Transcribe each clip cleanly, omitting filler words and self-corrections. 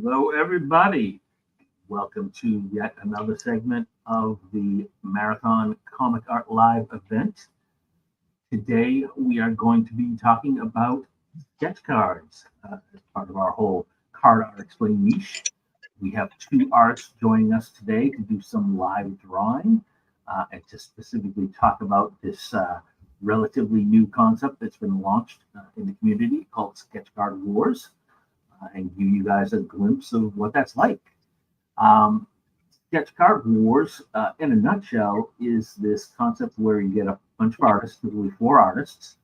Hello, everybody. Welcome to yet another segment of the Marathon Comic Art Live event. Today, we are going to be talking about sketch cards as part of our whole card art explain niche. We have two artists joining us today to do some live drawing and to specifically talk about this relatively new concept that's been launched in the community called Sketch Card Wars. And give you guys a glimpse of what that's like. Sketch Card Wars, in a nutshell, is this concept where you get a bunch of artists, typically 4 artists.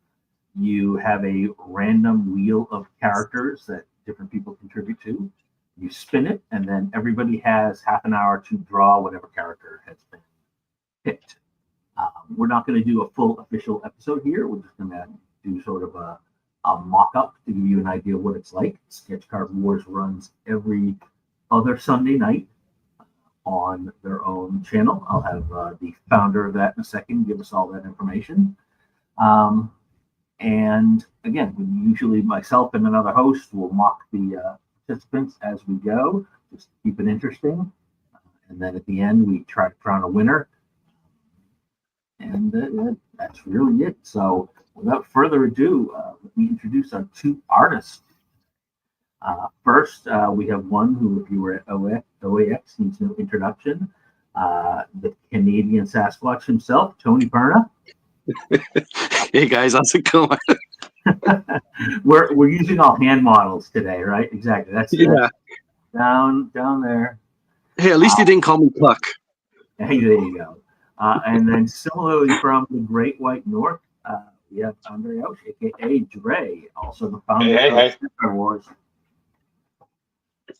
You have a random wheel of characters that different people contribute to. You spin it, and then everybody has half an hour to draw whatever character has been picked. We're not going to do a full official episode here. We're just going to do sort of a mock-up to give you an idea of what it's like. Sketch Card Wars runs every other Sunday night on their own channel. I'll have the founder of that in a second give us all that information. And again, usually myself and another host will mock the participants as we go, just to keep it interesting. And then at the end, we try to crown a winner. And that's really it. So without further ado, let me introduce our 2 artists. First, we have one who, if you were at OAX, needs no introduction. The Canadian Sasquatch himself, Tony Perna. Hey guys, how's it going? We're using all hand models today, right? Exactly. That's down there. Hey, at least you didn't call me Puck. Hey, there you go. And then similarly from the Great White North, we have Andrei Ausch, aka Dre, also the founder of Sketch Card Wars.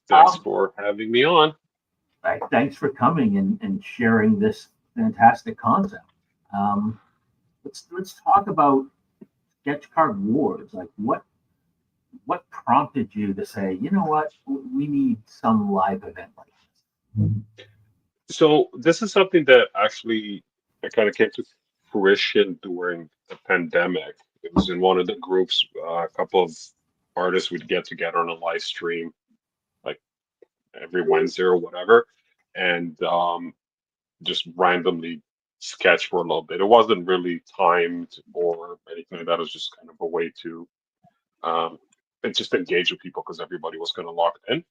Thanks for having me on. Thanks for coming and sharing this fantastic concept. Let's talk about Sketch Card Wars. Like what prompted you to say, you know what, we need some live event like this? So this is something that actually kind of came to fruition during the pandemic. It was in one of the groups. A couple of artists would get together on a live stream, like every Wednesday or whatever, and just randomly sketch for a little bit. It wasn't really timed or anything like that. It was just kind of a way to just engage with people because everybody was kind of locked in.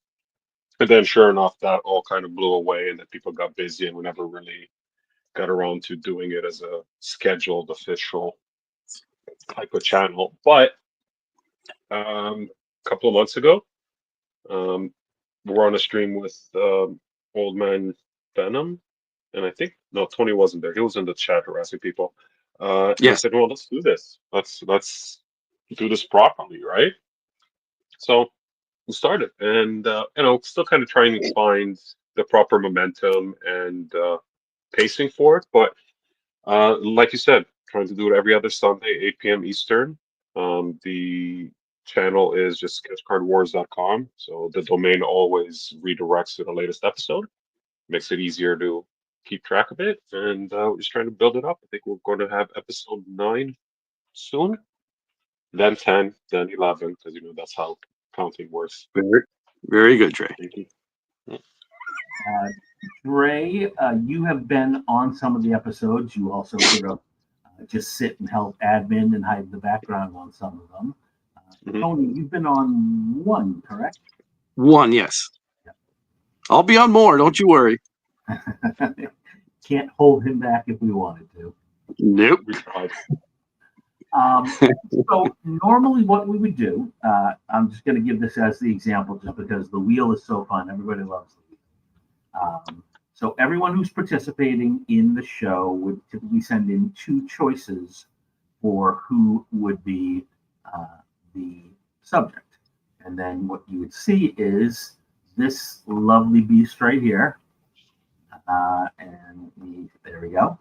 And then sure enough, that all kind of blew away and then people got busy and we never really got around to doing it as a scheduled official type of channel. But a couple of months ago, we were on a stream with Old Man Venom, and I think, no, Tony wasn't there. He was in the chat harassing people. I said, well, let's do this. Let's do this properly, right? So we started, and still kind of trying to find the proper momentum and pacing for it. But like you said, trying to do it every other Sunday, 8 p.m. Eastern. The channel is just sketchcardwars.com, so the domain always redirects to the latest episode. Makes it easier to keep track of it, and we're just trying to build it up. I think we're going to have episode 9 soon, then 10, then 11, because that's how counting works. Very, very good, Trey. Thank you. Dre, you have been on some of the episodes. You also sort of just sit and help admin and hide the background on some of them. Tony, you've been on 1, correct? 1, yes. Yeah. I'll be on more, don't you worry. Can't hold him back if we wanted to. Nope. So normally what we would do, I'm just going to give this as the example just because the wheel is so fun. Everybody loves the wheel. So everyone who's participating in the show would typically send in 2 choices for who would be the subject. And then what you would see is this lovely beast right here. There we go.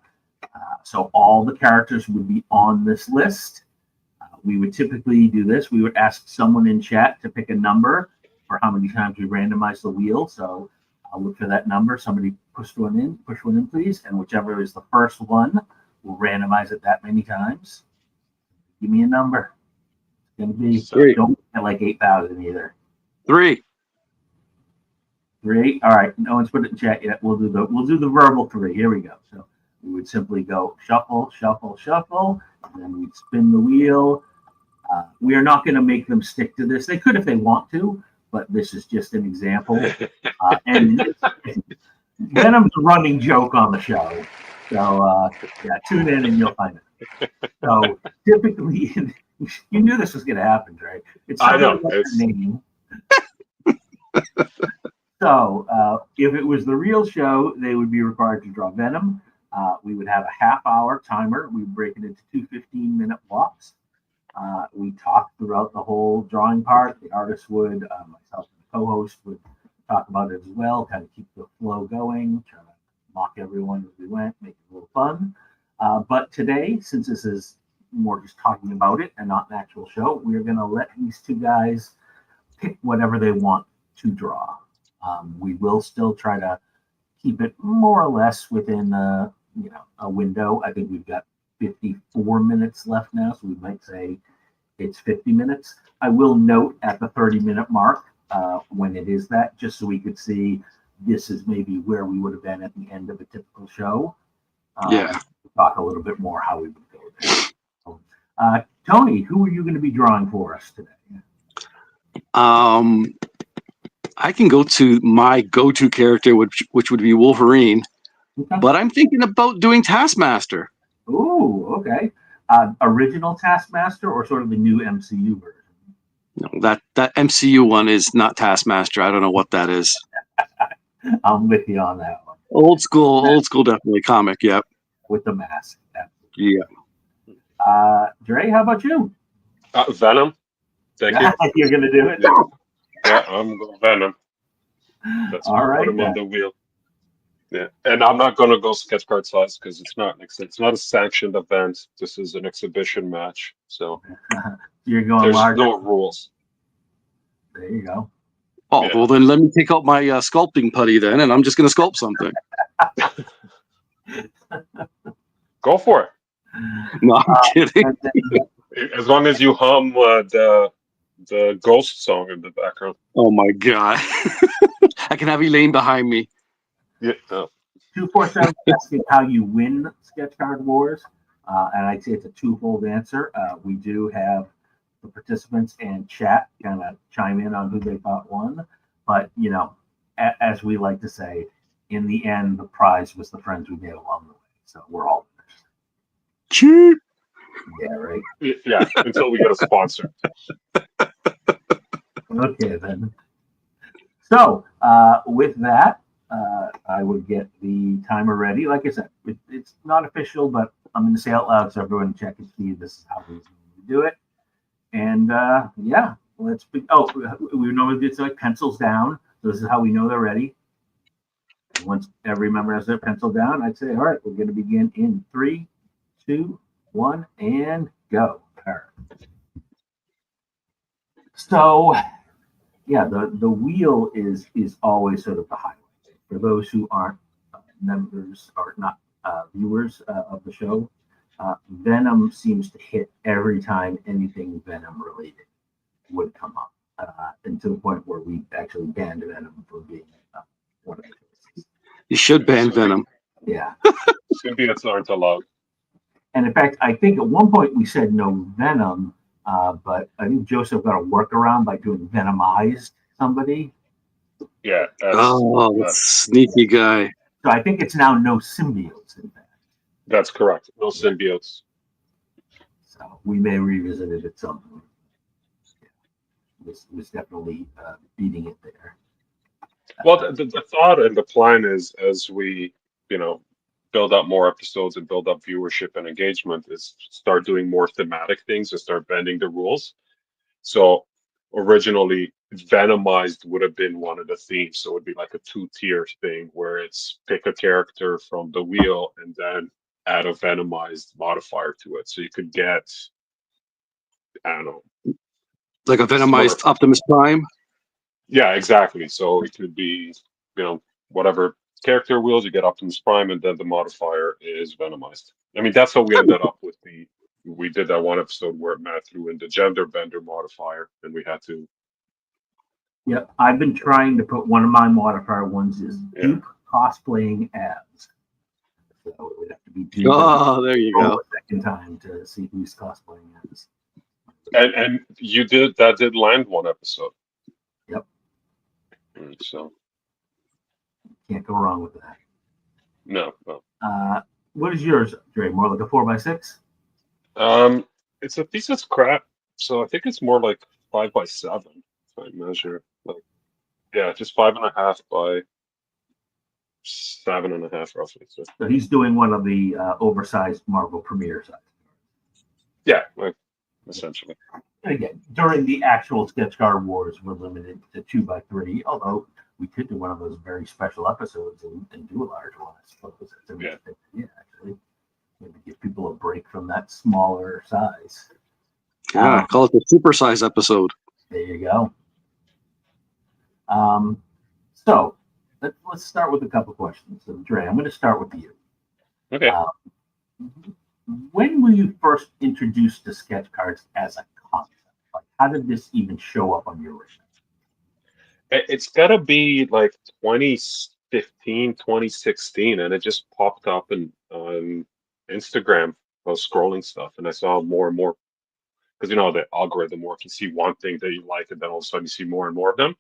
So all the characters would be on this list. We would typically do this. We would ask someone in chat to pick a number for how many times we randomize the wheel. So I'll look for that number. Somebody push one in, please. And whichever is the first one, we'll randomize it that many times. Give me a number. It's going to be, 3. Don't get like 8,000 either. 3. 3. All right. No one's put it in chat yet. We'll do the verbal 3. Here we go. So we would simply go shuffle, shuffle, shuffle, and then we'd spin the wheel. We are not going to make them stick to this. They could if they want to, but this is just an example. And Venom's a running joke on the show. So yeah, tune in and you'll find it. So typically, you knew this was going to happen, right? It's I know. like name. So if it was the real show, they would be required to draw Venom. We would have a half-hour timer. We'd break it into 2 15-minute blocks. We talked throughout the whole drawing part. The artist would, myself and the co-host would talk about it as well, kind of keep the flow going, try to mock everyone as we went, make it a little fun. But today, since this is more just talking about it and not an actual show, we're going to let these two guys pick whatever they want to draw. We will still try to keep it more or less within a window. I think we've got 54 minutes left now, so we might say it's 50 minutes. I will note at the 30-minute mark when it is that, just so we could see this is maybe where we would have been at the end of a typical show. Yeah. Talk a little bit more how we would go there. Tony, who are you going to be drawing for us today? I can go to my go-to character, which would be Wolverine, Okay. but I'm thinking about doing Taskmaster. Ooh, okay. Original Taskmaster or sort of the new MCU version? No, that MCU one is not Taskmaster. I don't know what that is. I'm with you on that one. Old school, definitely comic. Yep. With the mask. Yeah. Dre, how about you? Venom. Thank you. You're going to do it? Yeah, I'm going Venom. That's All right, what I'm on the wheel. Yeah, and I'm not going to go sketch card size because it's not a sanctioned event. This is an exhibition match, so You're going there's large. no rules. There you go. Oh, Yeah. well, then let me take out my sculpting putty then, and I'm just going to sculpt something. Go for it. No, I'm kidding. As long as you hum the ghost song in the background. Oh, my God. I can have Elaine behind me. Yeah. 247 asking how you win Sketch Card Wars, and I'd say it's a twofold answer. We do have the participants and chat kind of chime in on who they thought won, but as we like to say, in the end, the prize was the friends we made along the way. So we're all winners. Cheap. Yeah, right. Yeah, until we get a sponsor. Okay, then. So with that, I would get the timer ready. Like I said, it's not official, but I'm going to say out loud so everyone check and see this is how we do it. And yeah, let's be. Oh, we normally do like pencils down. So this is how we know they're ready. And once every member has their pencil down, I'd say, all right, we're going to begin in 3, 2, 1, and go. All right. So yeah, the wheel is always sort of the highlight. For those who aren't members or not viewers of the show, Venom seems to hit every time anything Venom related would come up, and to the point where we actually banned Venom for being one of the choices. You should ban Venom. Yeah. Symbiotes aren't allowed. And in fact, I think at one point we said no Venom, but I think Joseph got a workaround by doing Venomized somebody. Yeah. That's sneaky guy. So I think it's now no symbiotes in fact. That's correct. No symbiotes. So we may revisit it at some point. Yeah. Was definitely beating it there. Well, the thought and the plan is, as we, build up more episodes and build up viewership and engagement, is start doing more thematic things and start bending the rules. So originally, Venomized would have been one of the themes. So it would be like a 2-tier thing where it's pick a character from the wheel and then add a Venomized modifier to it. So you could get, I don't know. Like a Venomized Optimus Prime? Yeah, exactly. So it could be, whatever character wheels, you get Optimus Prime, and then the modifier is Venomized. I mean, that's how we ended up with we did that one episode where Matt threw in the gender bender modifier, and we had to Yep, I've been trying to put one of my modifier ones is Duke cosplaying as. So it would have to be Duke Oh, there you go. a second time to see who's cosplaying as. And you did land one episode. Yep. So can't go wrong with that. No. What is yours, Dre? More like a 4x6? It's a piece of crap, so I think it's more like 5x7. If I measure, like, yeah, just 5.5 by 7.5 roughly. So he's doing one of the oversized Marvel Premiere size. Yeah, like essentially. Again, during the actual sketch card wars, we're limited to 2x3. Although we could do one of those very special episodes and do a large one. I suppose that's an interesting idea, actually. Maybe give people a break from that smaller size. Yeah, call it the supersize episode. There you go. So let's start with a couple questions. So, Dre, I'm going to start with you. Okay. When were you first introduced to sketch cards as a concept? Like, how did this even show up on your radar? It's got to be like 2015, 2016, and it just popped up on Instagram. I was scrolling stuff, and I saw more and more, because the algorithm works. You see one thing that you like, and then all of a sudden you see more and more of them.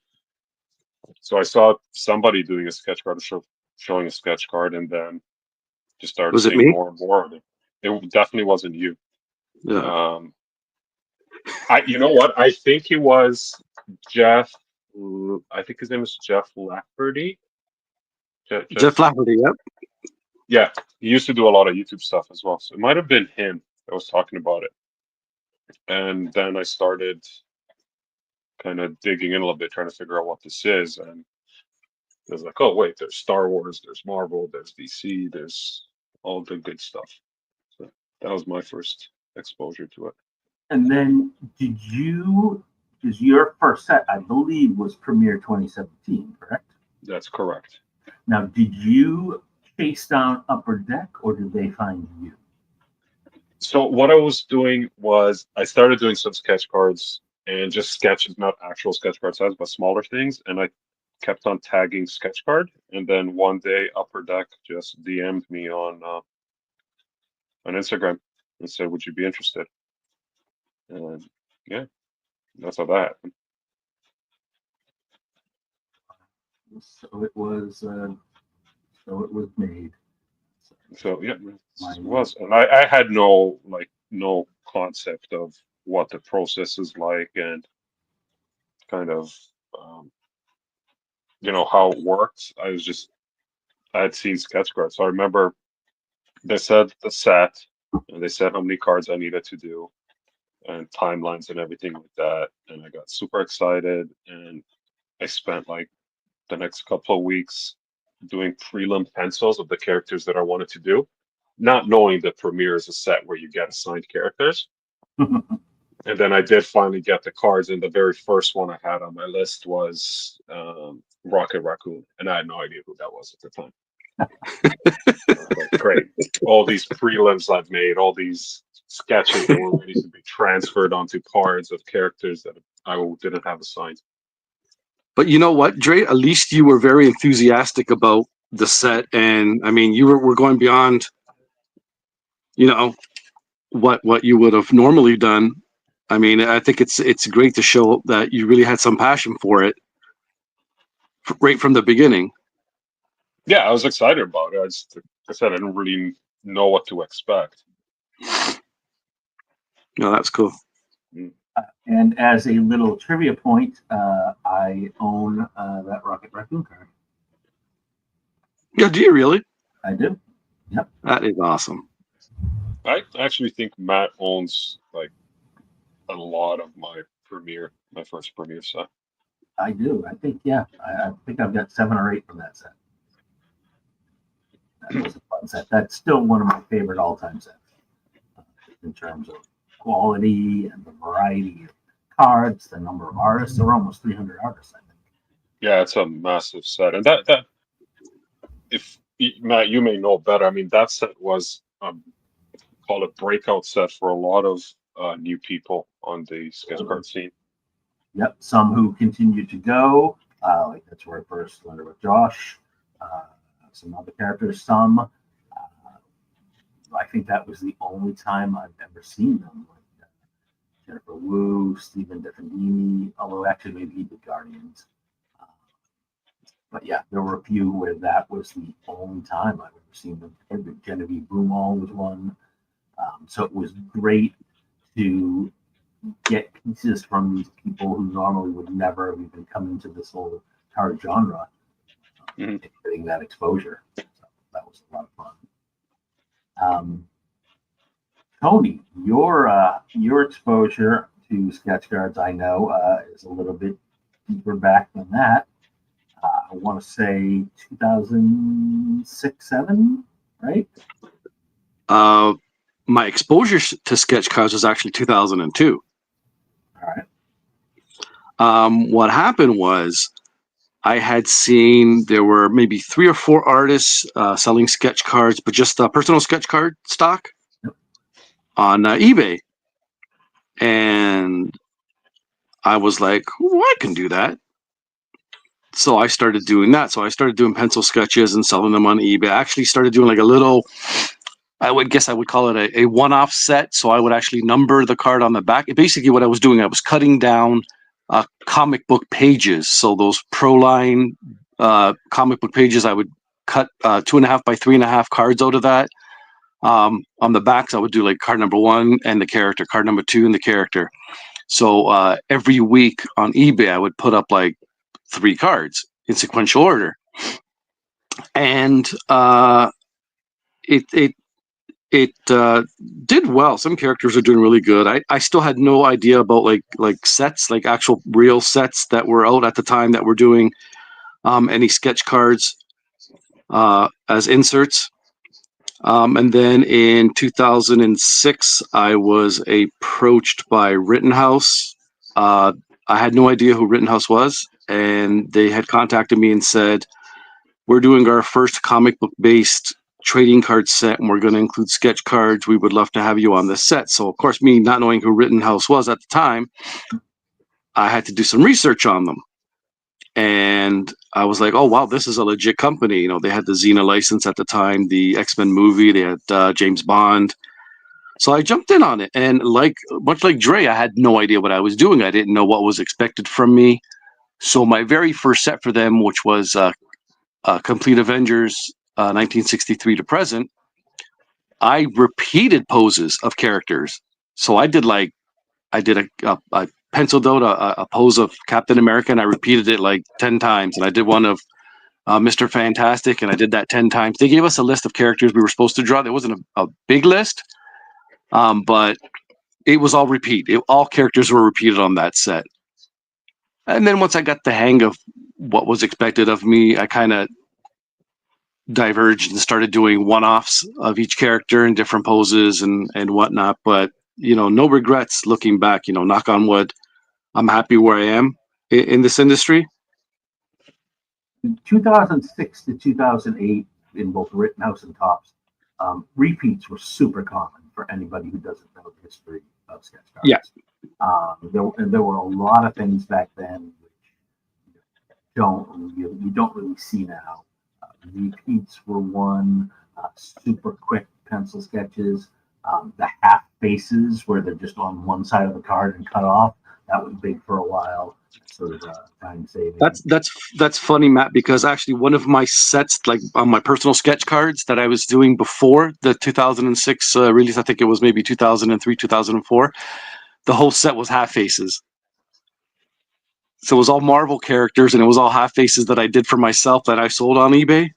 So I saw somebody doing a sketch card, showing a sketch card, and then just started seeing more and more of it. It definitely wasn't you. Yeah. You know what? I think it was Jeff. I think his name is Jeff Lafferty. Jeff Lafferty, yep. Yeah, he used to do a lot of YouTube stuff as well. So it might have been him that was talking about it. And then I started kind of digging in a little bit, trying to figure out what this is. And it was like, oh, wait, there's Star Wars, there's Marvel, there's DC, there's all the good stuff. So that was my first exposure to it. And then because your first set, I believe, was Premiere 2017, correct? That's correct. Now, did you chase down Upper Deck, or did they find you? So what I was doing was I started doing some sketch cards and just sketches, not actual sketch card size, but smaller things. And I kept on tagging sketch card. And then one day Upper Deck just DM'd me on Instagram and said, would you be interested? And yeah, that's how that happened. So it was made. So yeah, it was. And I had no concept of what the process is like and kind of how it works. I had seen sketch cards. So I remember they said the set and they said how many cards I needed to do and timelines and everything like that. And I got super excited and I spent like the next couple of weeks doing prelim pencils of the characters that I wanted to do, not knowing that Premiere is a set where you get assigned characters. And then I did finally get the cards, and the very first one I had on my list was Rocket Raccoon, and I had no idea who that was at the time. Like, great. All these prelims I've made, all these sketches that were ready to be transferred onto cards of characters that I didn't have assigned. But you know what, Dre? At least you were very enthusiastic about the set, and I mean, you were going beyond, what you would have normally done. I mean, I think it's great to show that you really had some passion for it right from the beginning. Yeah, I was excited about it. Like I said, I didn't really know what to expect. No, that's cool. And as a little trivia point, I own that Rocket Raccoon card. Yeah, do you really? I do. Yep. That is awesome. I actually think Matt owns like a lot of my first Premiere set. I do. I think, yeah. I think I've got 7 or 8 from that set. That was a fun set. That's still one of my favorite all-time sets in terms of quality and the variety of cards, the number of artists. There were almost 300 artists, I think. Yeah, it's a massive set. And that if Matt, you may know better. I mean, that set was called a breakout set for a lot of new people on the sketch card scene. Yep, some who continued to go, like that's where I first learned about Josh. Some other characters, some. I think that was the only time I've ever seen them. Like Jennifer Wu, Stephen Defendini, although actually maybe he did Guardians. But yeah, there were a few where that was the only time I've ever seen them. Genevieve Broomall was one. So it was great to get pieces from these people who normally would never have even come into this whole card genre, getting that exposure. So that was a lot of fun. Tony, your exposure to sketch cards, I know, is a little bit deeper back than that. I want to say 2006, 7, right? My exposure to sketch cards was actually 2002. All right. What happened was I had seen there were maybe 3 or 4 artists selling sketch cards, but just personal sketch card stock on eBay. And I was like, well, I can do that. So I started doing that. So I started doing pencil sketches and selling them on eBay. I actually started doing like a little, I would call it a one-off set. So I would actually number the card on the back. Basically what I was doing, I was cutting down comic book pages. So those Proline comic book pages, I would cut 2.5 by 3.5 cards out of that. On the backs, I would do like card number 1 and the character, card number 2 and the character. So every week on eBay, I would put up like 3 cards in sequential order, and it did well. Some characters are doing really good. I still had no idea about like sets, like actual real sets that were out at the time that were doing any sketch cards as inserts. And then in 2006, I was approached by Rittenhouse. I had no idea who Rittenhouse was, and they had contacted me and said, we're doing our first comic book based trading card set, and we're going to include sketch cards. We would love to have you on this set. So of course, me not knowing who Rittenhouse was at the time, I had to do some research on them. And I was like, oh, wow, this is a legit company. You know, they had the Xena license at the time, the X-Men movie, they had James Bond. So I jumped in on it. And much like Dre, I had no idea what I was doing. I didn't know what was expected from me. So my very first set for them, which was Complete Avengers 1963 to present, I repeated poses of characters. So I did a penciled out a pose of Captain America, and I repeated it like 10 times. And I did one of Mr. Fantastic, and I did that 10 times. They gave us a list of characters we were supposed to draw. There wasn't a big list, but it was all repeat. All characters were repeated on that set. And then once I got the hang of what was expected of me, I kind of diverged and started doing one-offs of each character in different poses and whatnot. But, you know, no regrets looking back, you know, knock on wood. I'm happy where I am in this industry. 2006 to 2008 in both Rittenhouse and Topps, repeats were super common for anybody who doesn't know the history of sketch cards. Yeah. There were a lot of things back then which you don't really see now. Repeats were one. Super quick pencil sketches. The half faces where they're just on one side of the card and cut off. That was big for a while. Sort of time saving. That's funny, Matt, because actually one of my sets, like on my personal sketch cards that I was doing before the 2006 release, I think it was maybe 2003, 2004, the whole set was half faces. So it was all Marvel characters, and it was all half faces that I did for myself that I sold on eBay.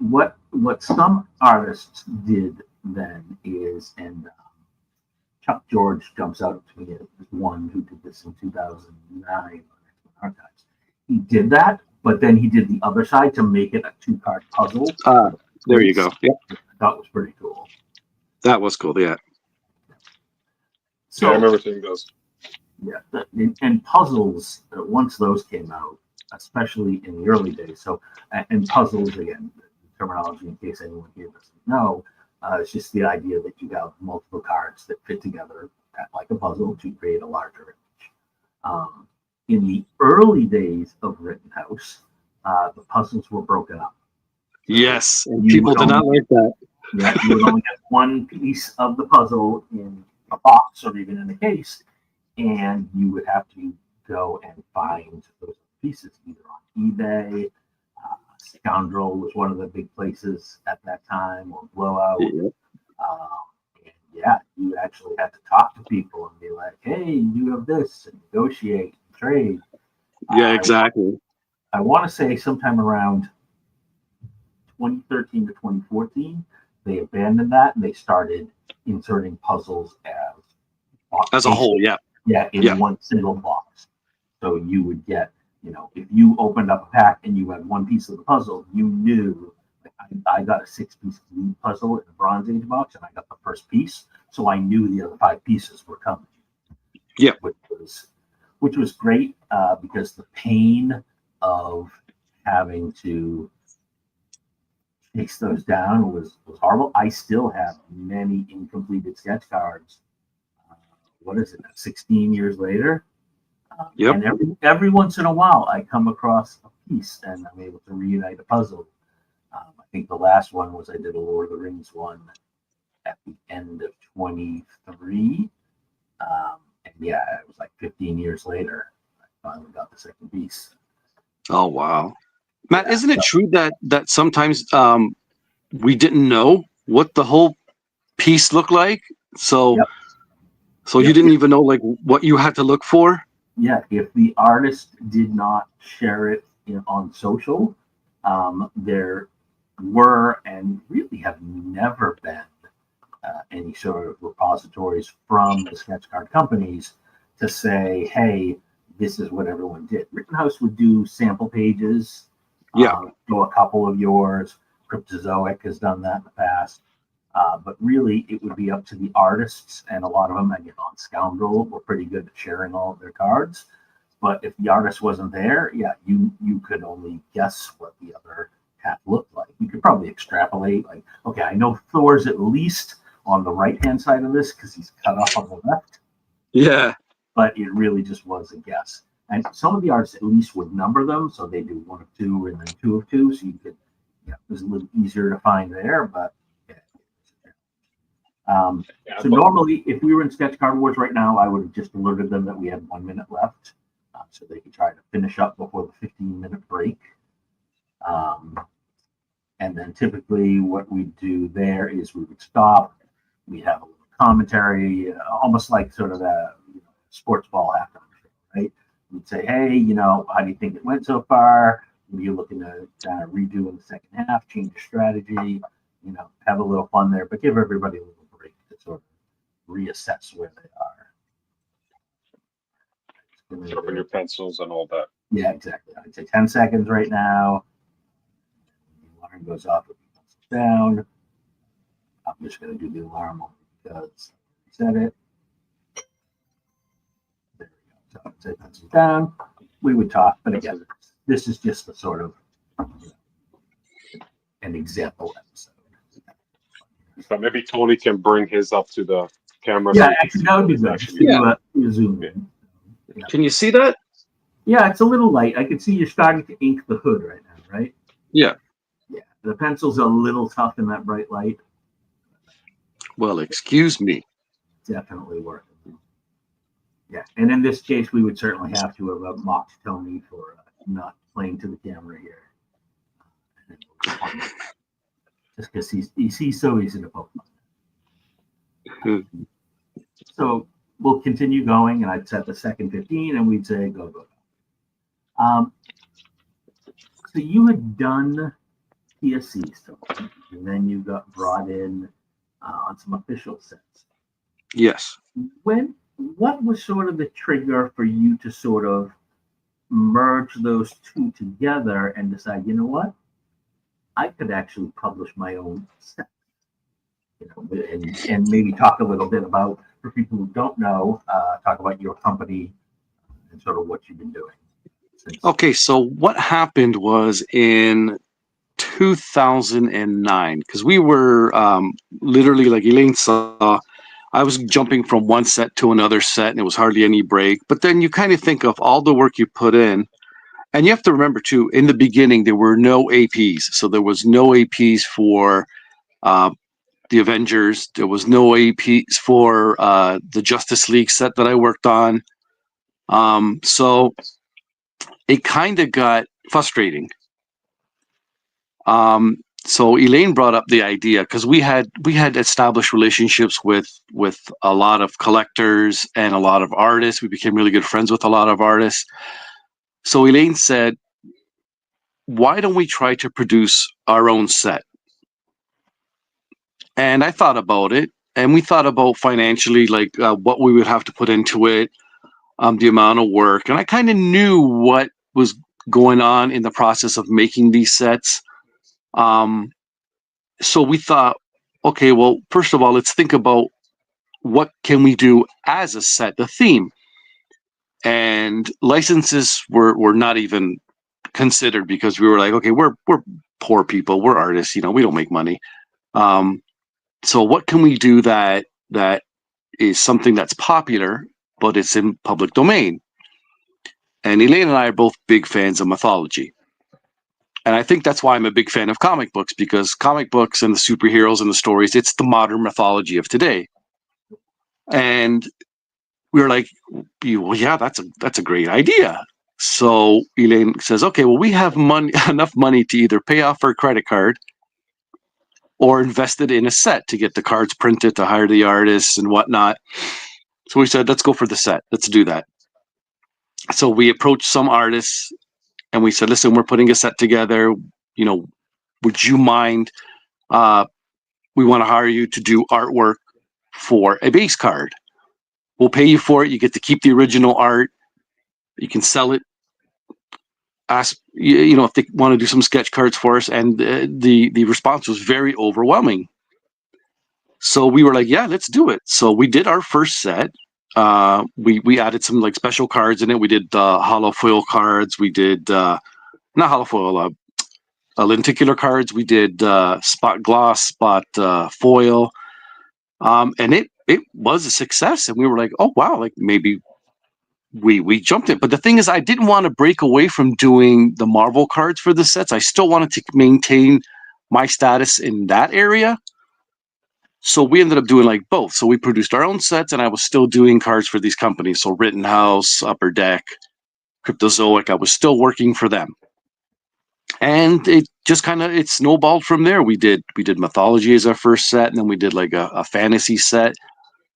What some artists did then is, and Chuck George jumps out to me as one who did this in 2009 on X-Men Archives. He did that, but then he did the other side to make it a 2-card puzzle. There you go. Yeah, that was pretty cool. That was cool. Yeah. So I remember seeing those. Yeah, and puzzles. Once those came out, especially in the early days. So, and puzzles again, terminology in case anyone here doesn't know. It's just the idea that you have multiple cards that fit together like a puzzle to create a larger In the early days of Rittenhouse, the puzzles were broken up. So Yes, and you people would did not only like that. yeah, you would only get one piece of the puzzle in a box or even in a case, and you would have to go and find those pieces either on eBay. Scoundrel was one of the big places at that time, or Blowout. Yeah. And yeah, you actually had to talk to people and be like, "Hey, you have this," and negotiate, and trade. Yeah, I exactly. I want to say sometime around 2013 to 2014, they abandoned that and they started inserting puzzles As a whole, yeah. Yeah, in Yeah. one single box. So you would get, if you opened up a pack and you had one piece of the puzzle, you knew. Like, I got a 6-piece lead puzzle in a Bronze Age box, and I got the first piece, so I knew the other 5 pieces were coming. Yeah. Which was great because the pain of having to chase those down was horrible. I still have many incompleted sketch cards. What is it? 16 years later. Yep. And every once in a while, I come across a piece and I'm able to reunite a puzzle. I think the last one was I did a Lord of the Rings one at the end of 23. And yeah, it was like 15 years later, I finally got the second piece. Oh wow, Matt, isn't it true that sometimes we didn't know what the whole piece looked like? So Yep. you didn't even know like what you had to look for? Yeah, if the artist did not share it on social, there were and really have never been any sort of repositories from the sketch card companies to say, hey, this is what everyone did. Rittenhouse would do sample pages, do a couple of yours. Cryptozoic has done that in the past. But really, it would be up to the artists, and a lot of them, again, on Scoundrel, were pretty good at sharing all of their cards. But if the artist wasn't there, yeah, you could only guess what the other hat looked like. You could probably extrapolate, like, okay, I know Thor's at least on the right-hand side of this because he's cut off on the left. Yeah. But it really just was a guess. And some of the artists at least would number them, so they do 1 of 2 and then 2 of 2, so you could, it was a little easier to find there, but so normally, if we were in Sketch Card Wars right now, I would have just alerted them that we had 1 minute left, so they could try to finish up before the 15-minute break. And then typically, what we do there is we would stop. We have a little commentary, almost like sort of a sports ball halftime show, right? We'd say, hey, how do you think it went so far? What are you looking to kind of redo in the second half? Change your strategy? Have a little fun there, but give everybody a little break to sort of reassess where they are. Sharpen your pencils and all that. Yeah, exactly. I'd say 10 seconds right now. The alarm goes off, it pencils down. I'm just going to do the alarm only because I said it. There we go. So I'd say pencils down. We would talk, but again, this is just the sort of an example episode. So maybe Tony can bring his up to the camera. Yeah, actually, that would be good. Zoom in. Yeah. Can you see that? Yeah, it's a little light. I can see you're starting to ink the hood right now, right? Yeah. Yeah, the pencil's a little tough in that bright light. Well, excuse me. Definitely working. Yeah, and in this case, we would certainly have to have mocked Tony for not playing to the camera here. Just because he's so easy to poke on. So we'll continue going, and I'd set the second 15, and we'd say go, go, go. So you had done PSC stuff, and then you got brought in on some official sets. Yes. What was sort of the trigger for you to sort of merge those two together and decide, you know what? I could actually publish my own set, and maybe talk a little bit about, for people who don't know, talk about your company and sort of what you've been doing. Okay, so what happened was in 2009, because we were literally, like Elaine saw, I was jumping from one set to another set, and it was hardly any break. But then you kind of think of all the work you put in. And you have to remember, too, in the beginning, there were no APs. So there was no APs for the Avengers. There was no APs for the Justice League set that I worked on. So it kind of got frustrating. So Elaine brought up the idea because we had established relationships with a lot of collectors and a lot of artists. We became really good friends with a lot of artists. So Elaine said, why don't we try to produce our own set? And I thought about it, and we thought about financially, like what we would have to put into it, the amount of work. And I kind of knew what was going on in the process of making these sets. So we thought, okay, well, first of all, let's think about what can we do as a set, the theme. And licenses were not even considered because we were like, okay, we're poor people, we're artists, we don't make money. So what can we do that is something that's popular, but it's in public domain? And Elaine and I are both big fans of mythology. And I think that's why I'm a big fan of comic books, because comic books and the superheroes and the stories, it's the modern mythology of today. And we were like, well, yeah, that's a great idea. So Elaine says, okay, well, we have enough money to either pay off our credit card or invest it in a set to get the cards printed, to hire the artists and whatnot. So we said, let's go for the set. Let's do that. So we approached some artists and we said, listen, we're putting a set together. Would you mind? We want to hire you to do artwork for a base card. We'll pay you for it. You get to keep the original art. You can sell it. Ask, if they want to do some sketch cards for us. And the response was very overwhelming. So we were like, yeah, let's do it. So we did our first set. We added some like special cards in it. We did hollow foil cards. We did not hollow foil, lenticular cards. We did spot gloss, spot foil, and it was a success. And we were like, oh wow, like maybe we jumped it. But the thing is, I didn't want to break away from doing the Marvel cards for the sets. I still wanted to maintain my status in that area. So we ended up doing like both. So we produced our own sets, and I was still doing cards for these companies. So Rittenhouse, Upper Deck, Cryptozoic. I was still working for them, and it just it snowballed from there. We did mythology as our first set, and then we did like a fantasy set,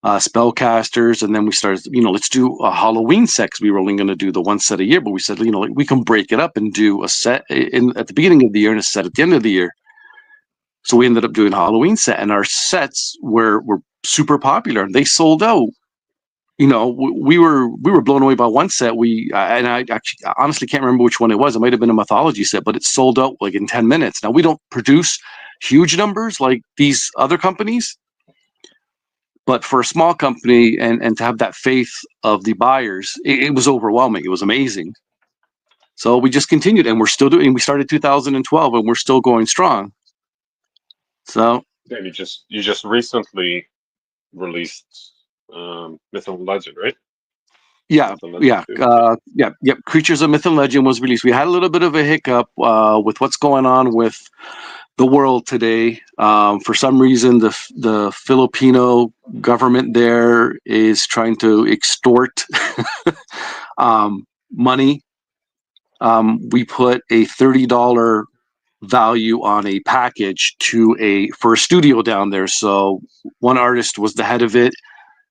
spellcasters, and then we started. Let's do a Halloween set because we were only going to do the one set a year. But we said, we can break it up and do a set at the beginning of the year and a set at the end of the year. So we ended up doing a Halloween set, and our sets were super popular. They sold out. We were blown away by one set. And I actually honestly can't remember which one it was. It might have been a mythology set, but it sold out like in 10 minutes. Now we don't produce huge numbers like these other companies, but for a small company and to have that faith of the buyers, it was overwhelming. It was amazing. So we just continued, and we're still doing. We started 2012, and we're still going strong. So then you just recently released Myth and Legend, right? Yeah. Creatures of Myth and Legend was released. We had a little bit of a hiccup with what's going on with the world today. For some reason, the Filipino government there is trying to extort money. We put a $30 value on a package for a studio down there. So one artist was the head of it,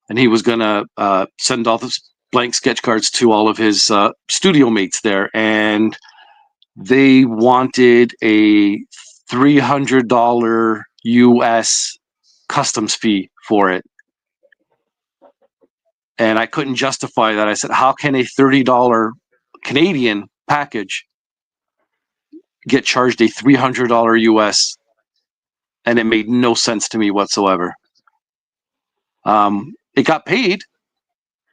and he was gonna send all the blank sketch cards to all of his studio mates there, and they wanted a $300 US customs fee for it. And I couldn't justify that. I said, how can a $30 Canadian package get charged a $300 US? And it made no sense to me whatsoever. It got paid,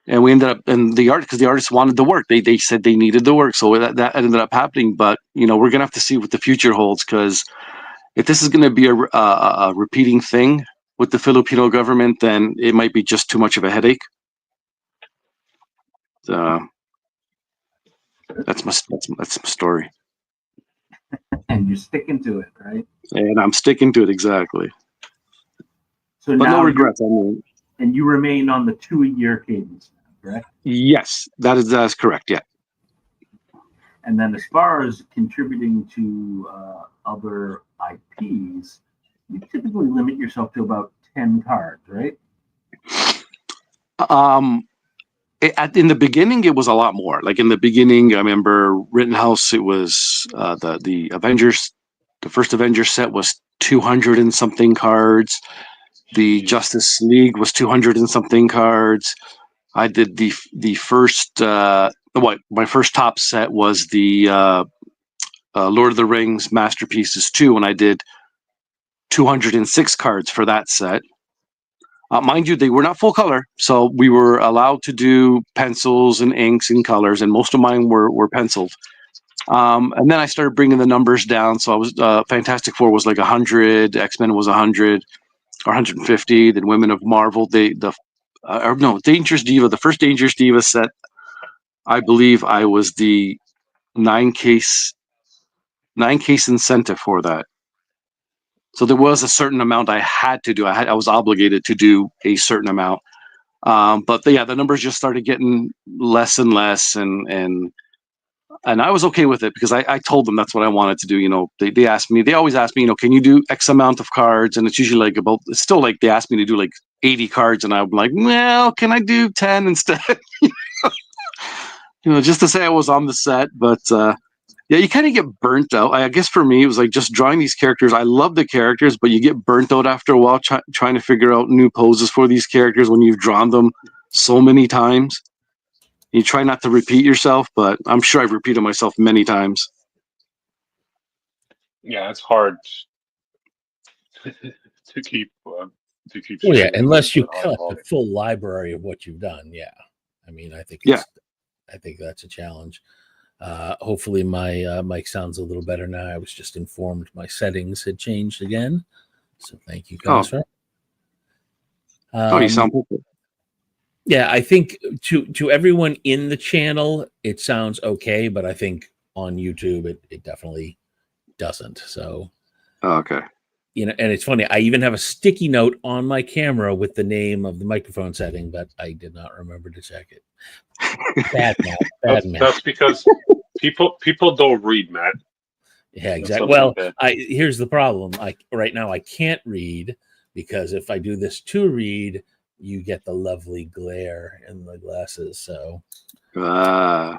and we ended up, and because the artists wanted the work, they said they needed the work, so that ended up happening. But we're gonna have to see what the future holds, because if this is gonna be a repeating thing, with the Filipino government, then it might be just too much of a headache. That's my story. And you're sticking to it, right? And I'm sticking to it exactly. So but now no regrets. I mean, and you remain on the 2-a-year cadence, correct? Yes, that's correct. Yeah. And then as far as contributing to other IPs, you typically limit yourself to about 10 cards, right? In the beginning, it was a lot more. Like in the beginning, I remember Rittenhouse. It was the Avengers. The first Avengers set was 200 and something cards. The Justice League was 200 and something cards. I did the first my first top set was the Lord of the Rings Masterpieces 2, and I did 206 cards for that set. Mind you, they were not full color, so we were allowed to do pencils and inks and colors, and most of mine were penciled. And then I started bringing the numbers down. So I was Fantastic Four was like 100, X-Men was 100 or 150. Then Women of Marvel, Dangerous Diva, the first Dangerous Diva set. I believe I was the 9-case incentive for that. So there was a certain amount I had to do. I was obligated to do a certain amount. But the numbers just started getting less and less, and I was okay with it because I told them that's what I wanted to do. You know, they always ask me, you know, can you do X amount of cards? And it's usually it's still like they ask me to do like 80 cards, and I'm like, well, can I do 10 instead? You know, just to say I was on the set, but yeah, you kind of get burnt out. I guess for me, it was like just drawing these characters. I love the characters, but you get burnt out after a while trying to figure out new poses for these characters when you've drawn them so many times. You try not to repeat yourself, but I'm sure I've repeated myself many times. Yeah, it's hard to keep. Well, yeah, unless you cut the full library of what you've done. Yeah, I mean, I think that's a challenge. Hopefully my mic sounds a little better now. I was just informed my settings had changed again, so thank you, Counselor. You sound perfect. Yeah, I think to everyone in the channel it sounds okay, but I think on YouTube it definitely doesn't. So okay. You know, and it's funny, I even have a sticky note on my camera with the name of the microphone setting, but I did not remember to check it. Bad Matt. That's because people don't read, Matt. Yeah, exactly. Well, here's the problem. Right now I can't read because if I do this to read, you get the lovely glare in the glasses. So I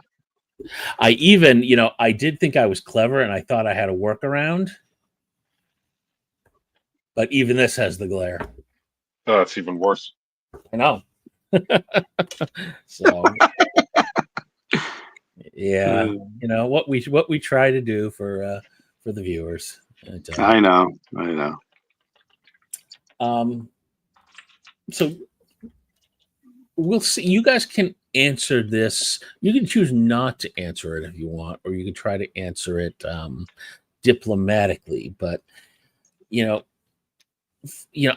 even, you know, I did think I was clever and I thought I had a workaround. But even this has the glare. Oh, it's even worse. I know. So yeah, you know what we try to do for the viewers. I know. So we'll see. You guys can answer this. You can choose not to answer it if you want, or you can try to answer it diplomatically. But you know,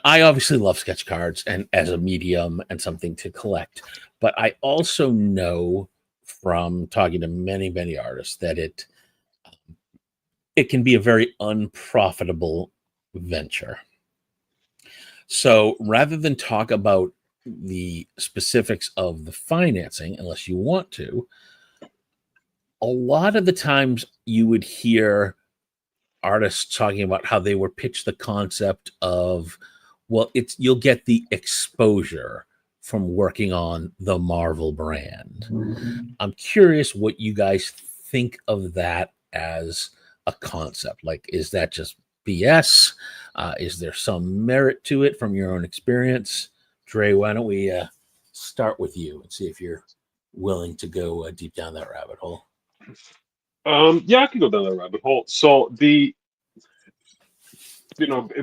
I obviously love sketch cards and as a medium and something to collect, but I also know from talking to many, many artists that it can be a very unprofitable venture. So rather than talk about the specifics of the financing, unless you want to, a lot of the times you would hear artists talking about how they were pitched the concept of, well, you'll get the exposure from working on the Marvel brand. Mm-hmm. I'm curious what you guys think of that as a concept. Like, is that just BS? Is there some merit to it from your own experience? Dre, why don't we start with you and see if you're willing to go deep down that rabbit hole? Yeah, I can go down that rabbit hole. So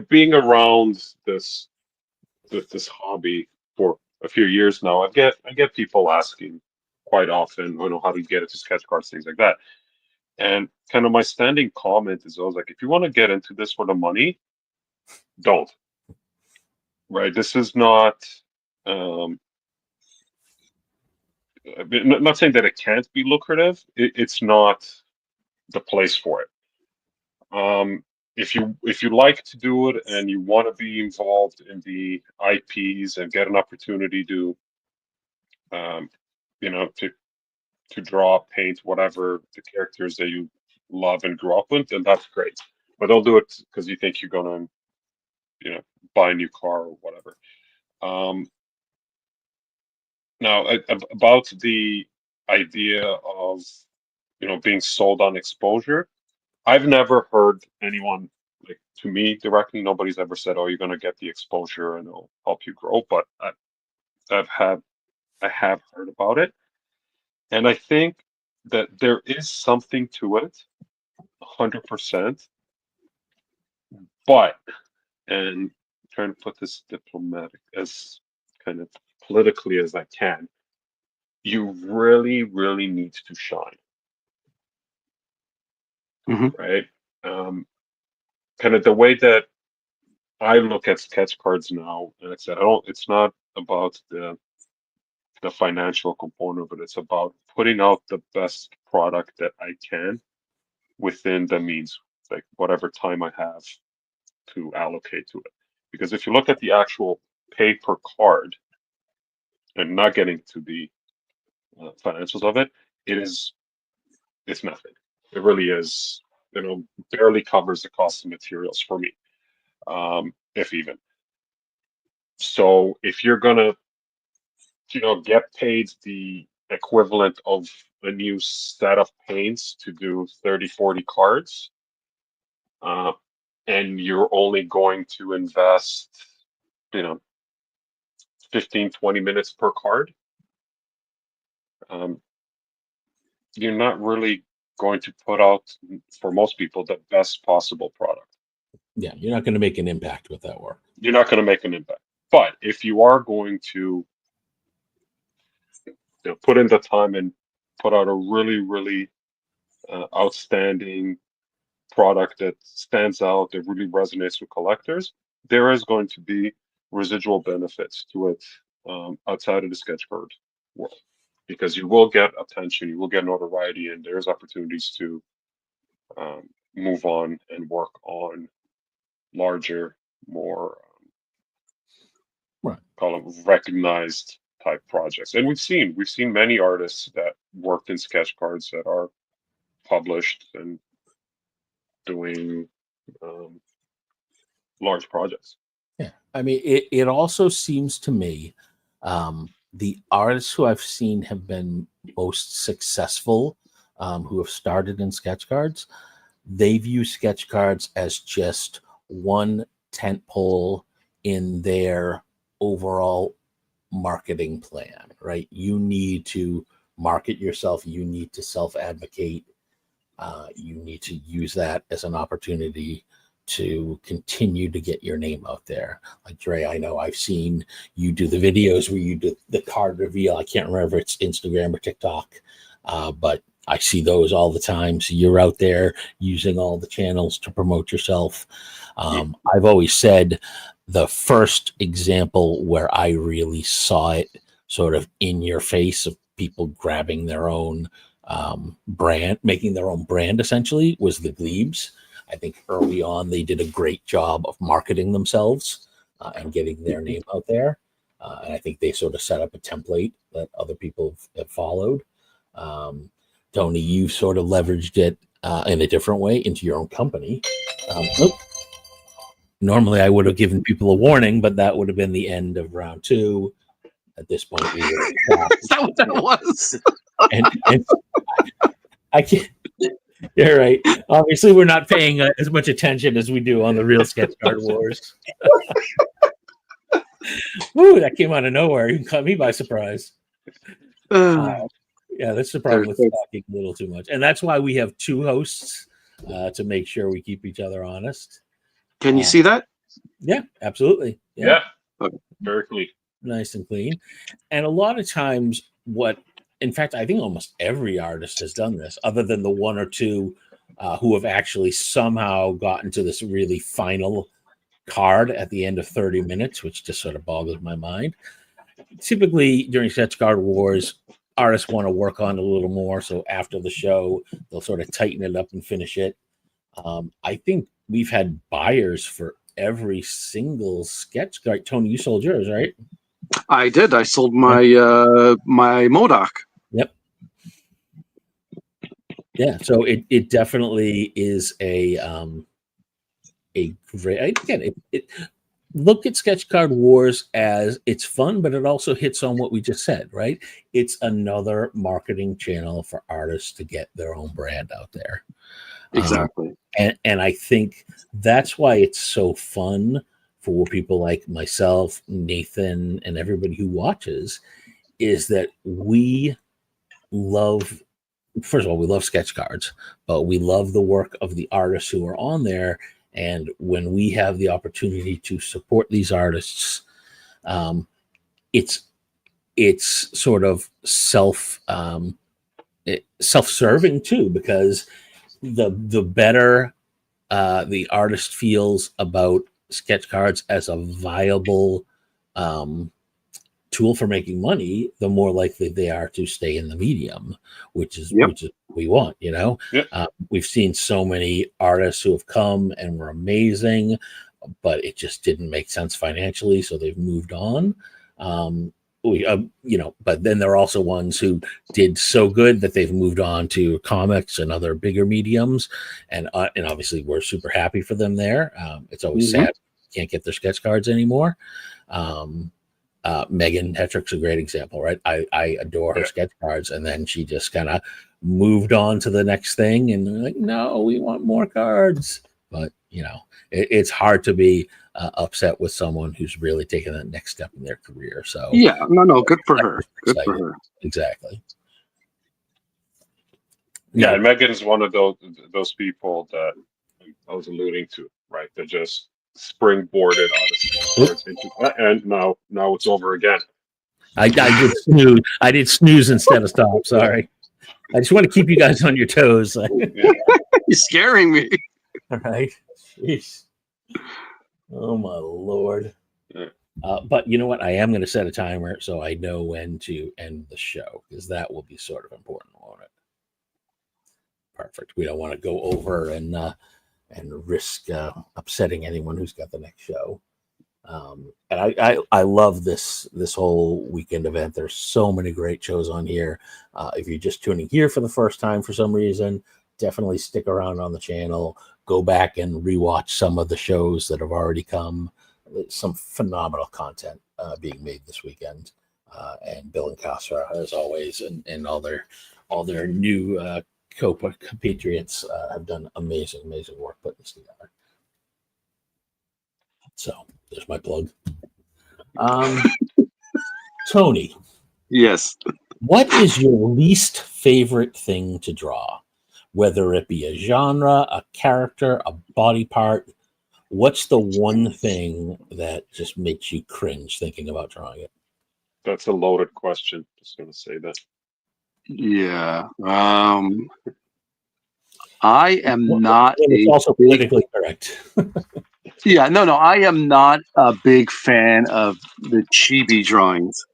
being around this hobby for a few years now, I get people asking quite often, how do you get into sketch cards, things like that. And kind of my standing comment is always like, if you want to get into this for the money, don't. right? This is not. I'm not saying that it can't be lucrative. It's not the place for it. If you like to do it and you want to be involved in the IPs and get an opportunity to, you know, to draw, paint, whatever the characters that you love and grew up with, then that's great. But don't do it because you think you're gonna, you know, buy a new car or whatever. Now, about the idea of, you know, being sold on exposure, I've never heard anyone, like, to me directly, nobody's ever said, "Oh, you're going to get the exposure and it'll help you grow." But I have heard about it, and I think that there is something to it, 100%. But, and I'm trying to put this diplomatic, as kind of politically as I can, you really, really need to shine, right? Kind of the way that I look at sketch cards now, and I said, I don't. It's not about the financial component of it. It's about putting out the best product that I can within the means, like whatever time I have to allocate to it. Because if you look at the actual pay per card, and not getting to the financials of it, it's nothing. It really is, you know, barely covers the cost of materials for me, if even. So if you're gonna, you know, get paid the equivalent of a new set of paints to do 30, 40 cards, and you're only going to invest, you know, 15, 20 minutes per card, you're not really going to put out, for most people, the best possible product. Yeah, you're not going to make an impact with that work. You're not going to make an impact. But if you are going to, you know, put in the time and put out a really, really outstanding product that stands out, that really resonates with collectors, there is going to be residual benefits to it, outside of the sketch card world, because you will get attention, you will get notoriety, and there's opportunities to move on and work on larger, more right, call them recognized type projects. And we've seen many artists that worked in sketch cards that are published and doing large projects. Yeah, I mean, it also seems to me the artists who I've seen have been most successful, who have started in sketch cards, they view sketch cards as just one tent pole in their overall marketing plan, right? You need to market yourself, you need to self-advocate, you need to use that as an opportunity to continue to get your name out there. Like Dre, I know I've seen you do the videos where you do the card reveal. I can't remember if it's Instagram or TikTok, but I see those all the time. So you're out there using all the channels to promote yourself. I've always said the first example where I really saw it sort of in your face of people grabbing their own brand, making their own brand essentially, was the Glebes. I think early on they did a great job of marketing themselves and getting their name out there. And I think they sort of set up a template that other people have followed. Tony, you sort of leveraged it in a different way into your own company. Normally I would have given people a warning, but that would have been the end of round 2. At this point, we were Is that what that was? and I can't. You're right. Obviously, we're not paying as much attention as we do on the real sketch card wars. Woo, that came out of nowhere. You caught me by surprise. Yeah, that's the problem with talking a little too much. And that's why we have 2 hosts to make sure we keep each other honest. Can you see that? Yeah, absolutely. Yeah. Very clean. Nice and clean. And a lot of times in fact, I think almost every artist has done this, other than the 1 or 2 who have actually somehow gotten to this really final card at the end of 30 minutes, which just sort of boggles my mind. Typically during sketch card wars, artists want to work on it a little more. So after the show, they'll sort of tighten it up and finish it. I think we've had buyers for every single sketch card. Tony, you sold yours, right? I did. I sold my my MODOK. Yep. Yeah. So it definitely is a great. Again, it look at sketch card wars as it's fun, but it also hits on what we just said, right? It's another marketing channel for artists to get their own brand out there. Exactly. And I think that's why it's so fun for people like myself, Nathan, and everybody who watches, is that we love, first of all, we love sketch cards, but we love the work of the artists who are on there. And when we have the opportunity to support these artists, it's sort of self-serving too, because the better the artist feels about sketch cards as a viable tool for making money, the more likely they are to stay in the medium, which is what we want, you know. We've seen so many artists who have come and were amazing, but it just didn't make sense financially, so they've moved on. But then there are also ones who did so good that they've moved on to comics and other bigger mediums, and obviously we're super happy for them there. It's always sad can't get their sketch cards anymore. Megan Hetrick's a great example, right? I adore her sketch cards, and then she just kind of moved on to the next thing, and they're like, no, we want more cards. But it's hard to be upset with someone who's really taken that next step in their career. So no, good for her. Good for her. Exactly. Yeah, and Megan's one of those people that I was alluding to, right? That just springboarded out of into, and now it's over again. I did snooze. I did snooze instead of stop. Sorry. I just want to keep you guys on your toes. You're scaring me. All right. Jeez. Oh my Lord. But you know what? I am going to set a timer so I know when to end the show, because that will be sort of important, won't it? Perfect. We don't want to go over and risk upsetting anyone who's got the next show. And I love this whole weekend event. There's so many great shows on here. If you're just tuning here for the first time for some reason, definitely stick around on the channel. Go back and rewatch some of the shows that have already come. Some phenomenal content being made this weekend. And Bill and Kasra, as always, and all their new compatriots have done amazing work putting this together. So there's my plug. Tony. Yes. What is your least favorite thing to draw? Whether it be a genre, a character, a body part, what's the one thing that just makes you cringe thinking about drawing it? That's a loaded question. Just going to say that. Yeah. I am not. It's also politically correct. Yeah, no. I am not a big fan of the chibi drawings.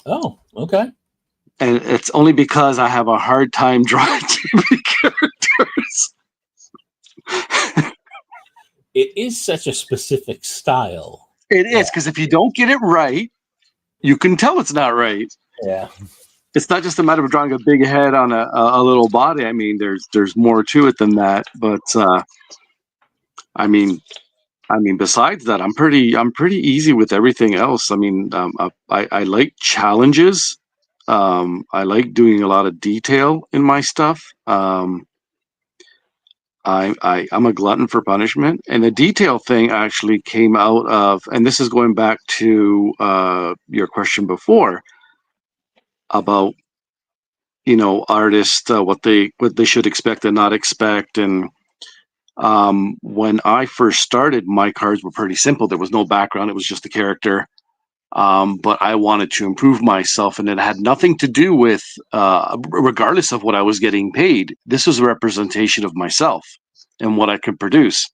Oh, okay. And it's only because I have a hard time drawing chibi characters. It is such a specific style. It is, because if you don't get it right, you can tell it's not right. Yeah. It's not just a matter of drawing a big head on a little body. I mean, there's more to it than that. But I mean, besides that, I'm pretty easy with everything else. I mean, I like challenges. I like doing a lot of detail in my stuff. I'm a glutton for punishment, and the detail thing actually came out of, and this is going back to your question before about artists, what they should expect and not expect. And when I first started, my cards were pretty simple. There was no background, it was just a character. But I wanted to improve myself, and it had nothing to do with regardless of what I was getting paid. This was a representation of myself and what I could produce.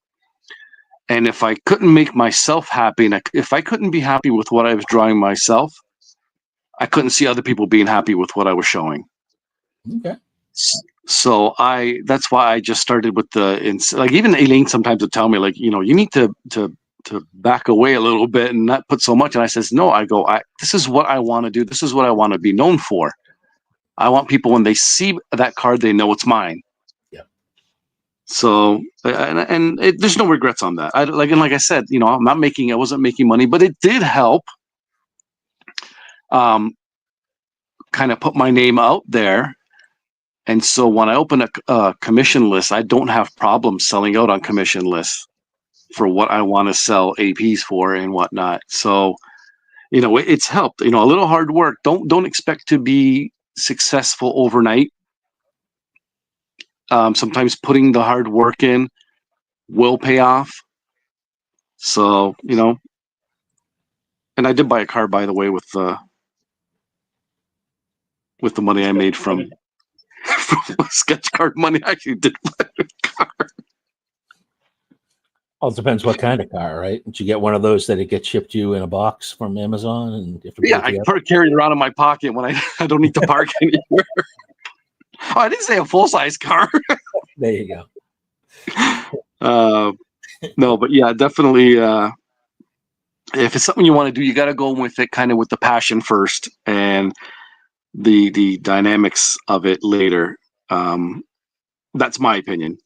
And if I couldn't make myself happy, and if I couldn't be happy with what I was drawing myself, I couldn't see other people being happy with what I was showing. Okay. So that's why I just started with like even Elaine sometimes would tell me, like, you need to back away a little bit and not put so much. And I says, no, this is what I want to do. This is what I want to be known for. I want people, when they see that card, they know it's mine. Yeah. So, there's no regrets on that. Like I said, I wasn't making money, but it did help. Kind of put my name out there. And so when I open a commission list, I don't have problems selling out on commission lists for what I want to sell APs for and whatnot. So, it's helped. A little hard work. Don't expect to be successful overnight. Sometimes putting the hard work in will pay off. So, and I did buy a car, by the way, with the money I made from sketch card money. I actually did buy a car. Well, it depends what kind of car, right? Did you get one of those that it gets shipped you in a box from Amazon and you have to put it I together? carry it around in my pocket when I don't need to park anywhere. Oh, I didn't say a full-size car. There you go. No, but yeah, definitely. If it's something you want to do, you got to go with it, kind of with the passion first, and the dynamics of it later. That's my opinion.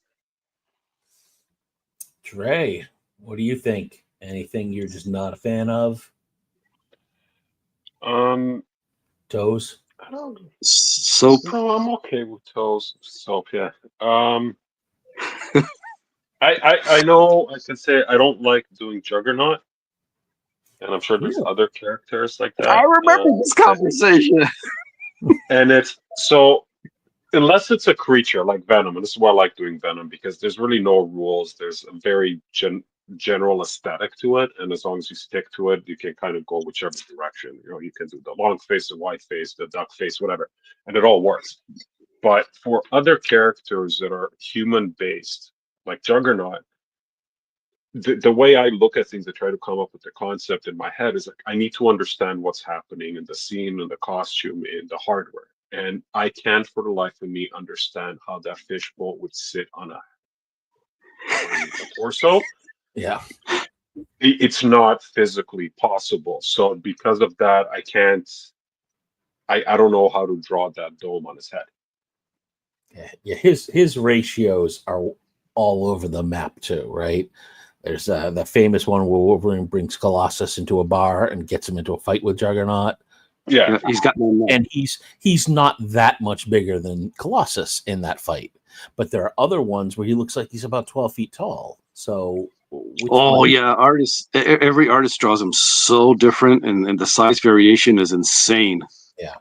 Dre, what do you think? Anything you're just not a fan of? Toes? I don't. Soap. No, I'm okay with toes. Soap, yeah. I know I can say I don't like doing Juggernaut, and I'm sure there's other characters like that. I remember this conversation. And it's so, unless it's a creature like Venom, and this is why I like doing Venom, because there's really no rules. There's a very general aesthetic to it, and as long as you stick to it, you can kind of go whichever direction. You can do the long face, the white face, the duck face, whatever, and it all works. But for other characters that are human based, like Juggernaut, the way I look at things, I try to come up with the concept in my head is like, I need to understand what's happening in the scene, in the costume, in the hardware. And I can't for the life of me understand how that fishbowl would sit on a torso. Yeah. It's not physically possible. So because of that, I don't know how to draw that dome on his head. Yeah. His ratios are all over the map too, right? There's the famous one where Wolverine brings Colossus into a bar and gets him into a fight with Juggernaut. Yeah, he's got no. And he's not that much bigger than Colossus in that fight. But there are other ones where he looks like he's about 12 feet tall. So yeah, every artist draws him so different, and the size variation is insane. Yeah.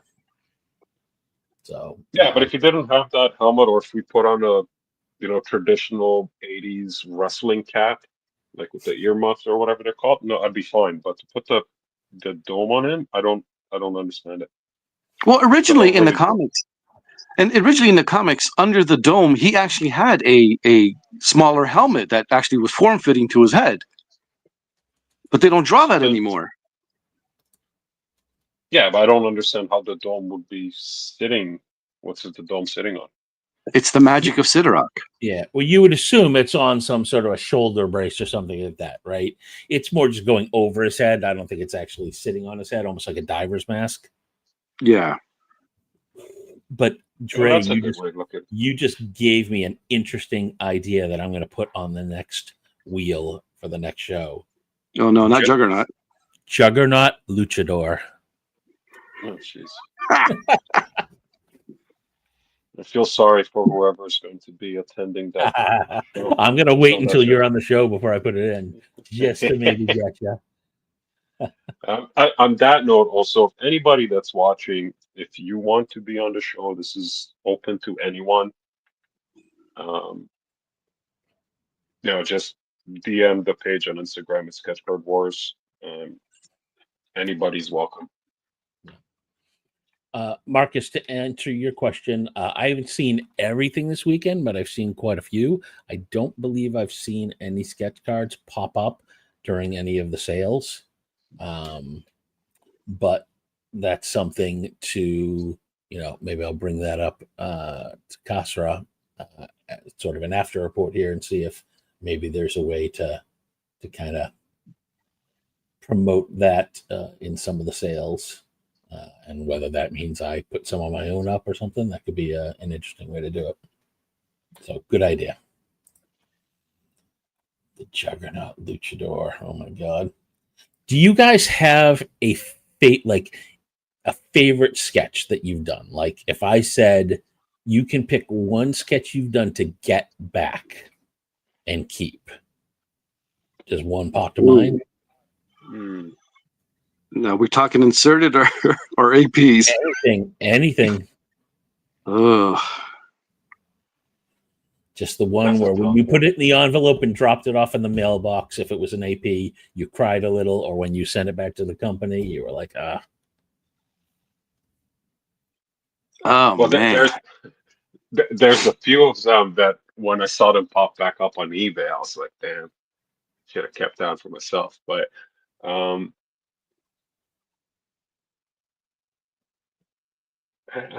So yeah, but if you didn't have that helmet, or if we put on a traditional 80s wrestling cap, like with the earmuffs or whatever they're called, no, I'd be fine. But to put the dome on him, I don't understand it. Well, originally in the comics, under the dome, he actually had a smaller helmet that actually was form-fitting to his head. But they don't draw that anymore. Yeah, but I don't understand how the dome would be sitting. What's the dome sitting on? It's the magic of Sidorak. Yeah. Well, you would assume it's on some sort of a shoulder brace or something like that, right? It's more just going over his head. I don't think it's actually sitting on his head, almost like a diver's mask. Yeah. But Dre, yeah, you just gave me an interesting idea that I'm going to put on the next wheel for the next show. Oh, no, not Juggernaut. Juggernaut Luchador. Oh, jeez. I feel sorry for whoever's going to be attending that. I'm going to wait until you're on the show before I put it in, just to maybe get you. On that note, also, if anybody that's watching, if you want to be on the show, this is open to anyone. Just DM the page on Instagram. It's Sketchcard Wars. Anybody's welcome. Marcus, to answer your question, I haven't seen everything this weekend, but I've seen quite a few. I don't believe I've seen any sketch cards pop up during any of the sales. But that's something to, maybe I'll bring that up to Kasra, sort of an after report here, and see if maybe there's a way to kind of promote that in some of the sales. And whether that means I put some of my own up or something, that could be an interesting way to do it. So good idea. The Juggernaut Luchador. Oh my God. Do you guys have a favorite sketch that you've done? Like if I said you can pick one sketch you've done to get back and keep, does one pop to mind? No, we're talking inserted or APs. Anything. Ugh. Just the one where when you put it in the envelope and dropped it off in the mailbox, if it was an AP, you cried a little, or when you sent it back to the company, you were like, ah. Oh, well, man. There's a few of them that when I saw them pop back up on eBay, I was like, damn, should have kept that for myself. But I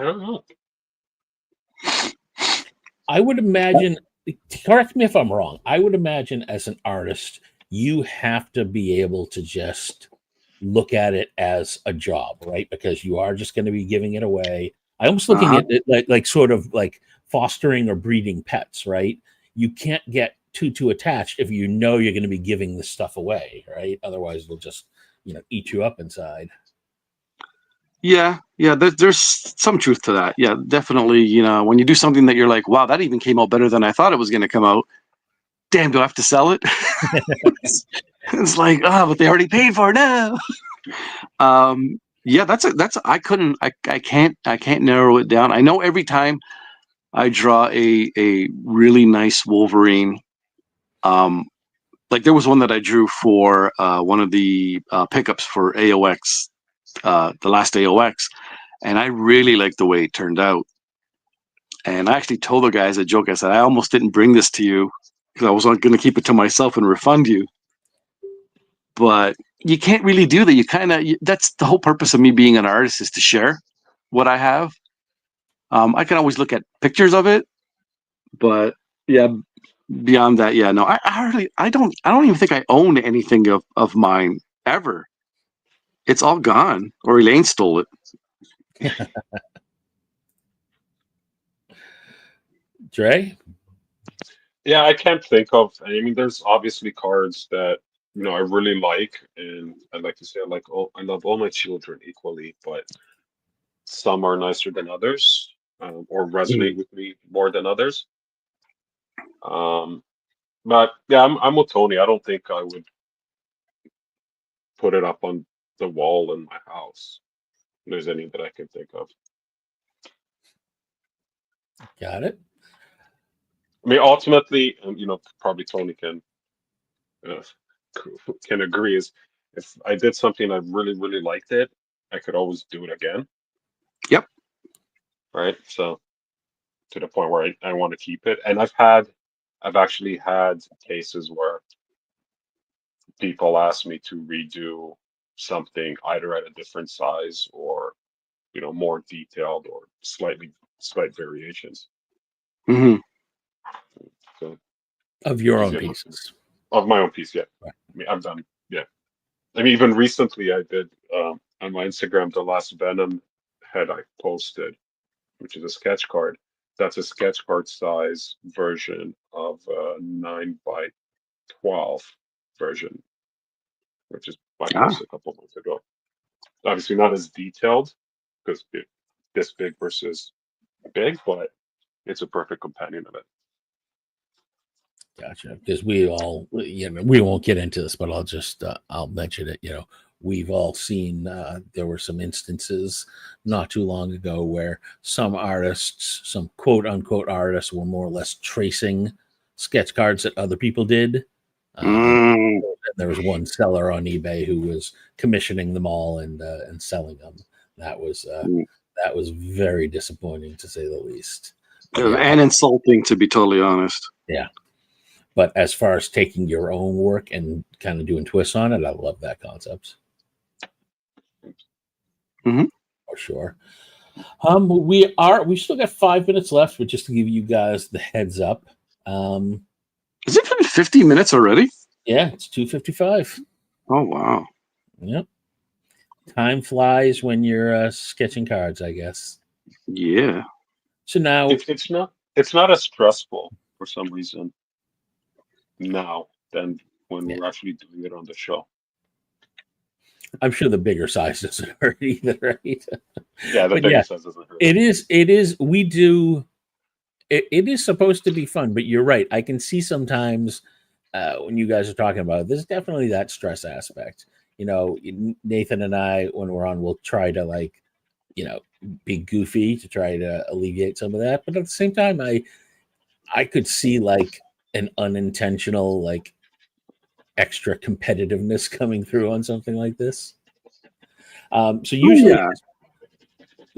don't know. I would imagine, correct me if I'm wrong, I would imagine as an artist, you have to be able to just look at it as a job, right? Because you are just going to be giving it away. I almost looking at it like sort of like fostering or breeding pets, right? You can't get too attached if you know you're going to be giving this stuff away, right? Otherwise, it'll just eat you up inside. Yeah. There's some truth to that. Yeah, definitely. When you do something that you're like, wow, that even came out better than I thought it was going to come out. Damn, do I have to sell it? It's like, but they already paid for it now. Yeah, I can't narrow it down. I know every time I draw a really nice Wolverine, like there was one that I drew for one of the pickups for AOX, the last AOX, and I really liked the way it turned out. And I actually told the guys a joke. I said, I almost didn't bring this to you because I was going to keep it to myself and refund you. But you can't really do that. That's the whole purpose of me being an artist, is to share what I have. I can always look at pictures of it, but yeah, beyond that, yeah, no, I don't even think I own anything of mine ever. It's all gone, or Elaine stole it. Dre? Yeah, I can't think of. I mean, there's obviously cards that I really like, and I'd like to say I love all my children equally, but some are nicer than others, or resonate with me more than others. But yeah, I'm with Tony. I don't think I would put it up on the wall in my house. If there's any that I can think of. Got it. I mean, ultimately, probably Tony can agree, is if I did something I really, really liked it, I could always do it again. Yep. Right. So to the point where I want to keep it. And I've actually had cases where people ask me to redo something either at a different size or, more detailed or slight variations. Mm-hmm. So, of your own pieces. Of my own piece, yeah. Right. I mean, I've done, yeah. I mean, even recently I did on my Instagram, the last Venom head I posted, which is a sketch card. That's a sketch card size version of a 9x12 version, which is I posted a couple of months ago. Obviously not as detailed because this big versus big, but it's a perfect companion of it. Gotcha. Because we all, we won't get into this, but I'll mention it. We've all seen, there were some instances not too long ago where some artists, some quote unquote artists, were more or less tracing sketch cards that other people did. There was one seller on eBay who was commissioning them all and selling them. That was That was very disappointing, to say the least. And insulting, to be totally honest. Yeah. But as far as taking your own work and kind of doing twists on it, I love that concept. Mm-hmm. For sure. We still got 5 minutes left, but just to give you guys the heads up. Has it been 50 minutes already? Yeah, it's 2:55. Oh, wow. Yep. Time flies when you're sketching cards, I guess. Yeah. So now it's not as stressful for some reason now than when we're actually doing it on the show. I'm sure the bigger size doesn't hurt either, right? Yeah, the bigger size doesn't hurt. It is. We do. It is supposed to be fun, but you're right. I can see sometimes when you guys are talking about it, there's definitely that stress aspect. You know, Nathan and I, when we're on, we'll try to be goofy to try to alleviate some of that. But at the same time, I could see like an unintentional extra competitiveness coming through on something like this. So usually,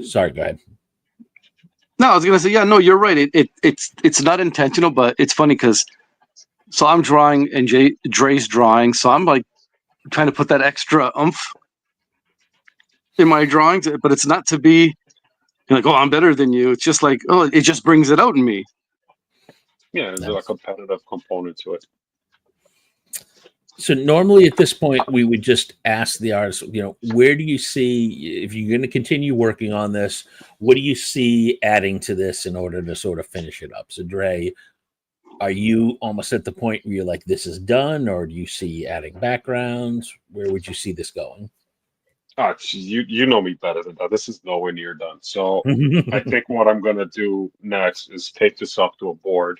sorry, go ahead. No, I was gonna say, yeah, no, you're right. It's not intentional, but it's funny because I'm drawing and Dre's drawing, so I'm like trying to put that extra oomph in my drawings, but it's not to be like, oh, I'm better than you. It's just like, oh, it just brings it out in me. Yeah, there's a competitive component to it. So normally at this point, we would just ask the artist, where do you see, if you're going to continue working on this, what do you see adding to this in order to sort of finish it up? So Dre, are you almost at the point where you're like, this is done, or do you see adding backgrounds? Where would you see this going? You know me better than that. This is nowhere near done. So I think what I'm going to do next is take this up to a board,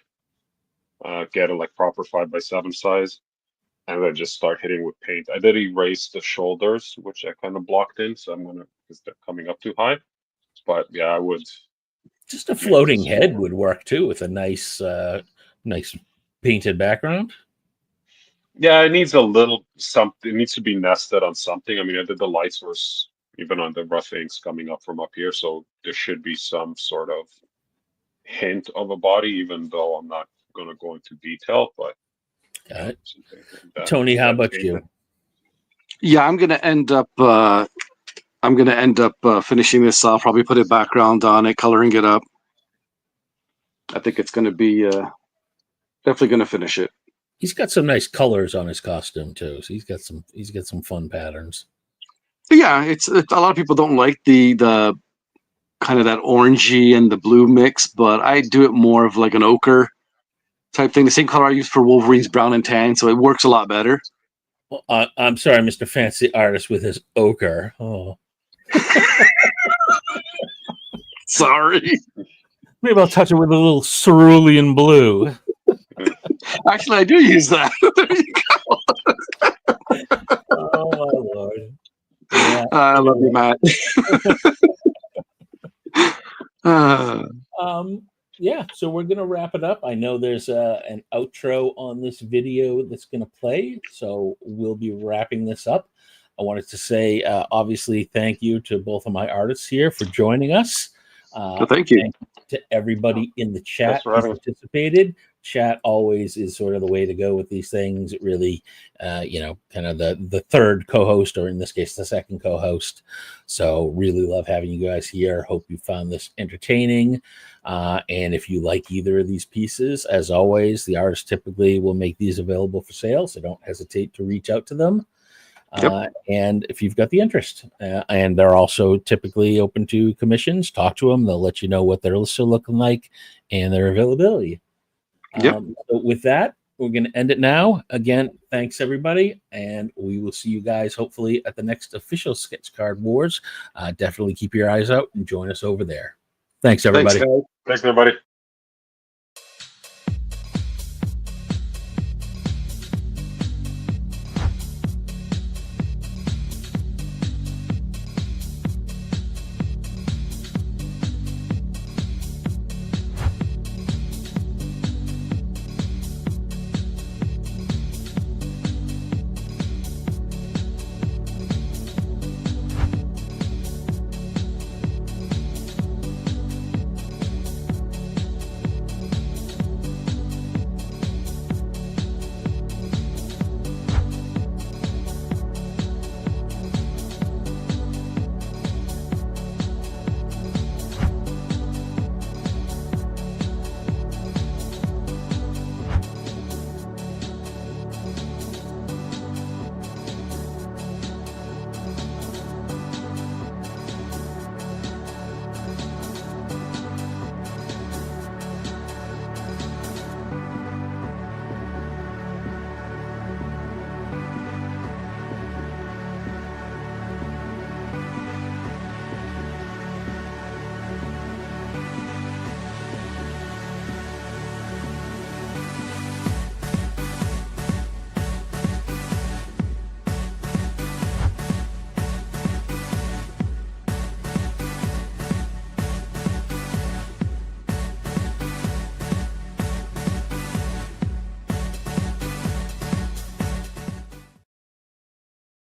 get a proper 5x7 size, and then just start hitting with paint. I did erase the shoulders, which I kind of blocked in, so because they're coming up too high. But yeah, I would. Just a floating head would work too, with a nice painted background. Yeah, it needs a little something. It needs to be nested on something. I mean, I did the light source even on the rough inks coming up from up here, so there should be some sort of hint of a body, even though I'm not going to go into detail. But Tony, how about you? Yeah, I'm gonna end up finishing this off. Probably put a background on it, coloring it up. I think it's gonna be definitely gonna finish it. He's got some nice colors on his costume too, so he's got some fun patterns. But yeah, it's a lot of people don't like the kind of that orangey and the blue mix, but I do it more of like an ochre type thing. The same color I use for Wolverine's brown and tan, so it works a lot better. Well, I'm sorry, Mr. Fancy Artist with his ochre. Oh, sorry. Maybe I'll touch it with a little cerulean blue. Actually, I do use that. There you go. Oh my Lord! Yeah. I love you, Matt. Yeah, so we're gonna wrap it up. I know there's an outro on this video that's gonna play, so we'll be wrapping this up. I wanted to say, obviously, thank you to both of my artists here for joining us. Thank you. Thank you to everybody in the chat who participated. Chat always is sort of the way to go with these things. It really, kind of the third co-host, or in this case, the second co-host. So really love having you guys here. Hope you found this entertaining. And if you like either of these pieces, as always, the artists typically will make these available for sale. So don't hesitate to reach out to them. And if you've got the interest, and they're also typically open to commissions, talk to them. They'll let you know what their lists are looking like and their availability. So with that, we're going to end it now. Again, thanks everybody, and we will see you guys hopefully at the next official Sketch Card Wars. Definitely keep your eyes out and join us over there. Thanks everybody. Thanks everybody.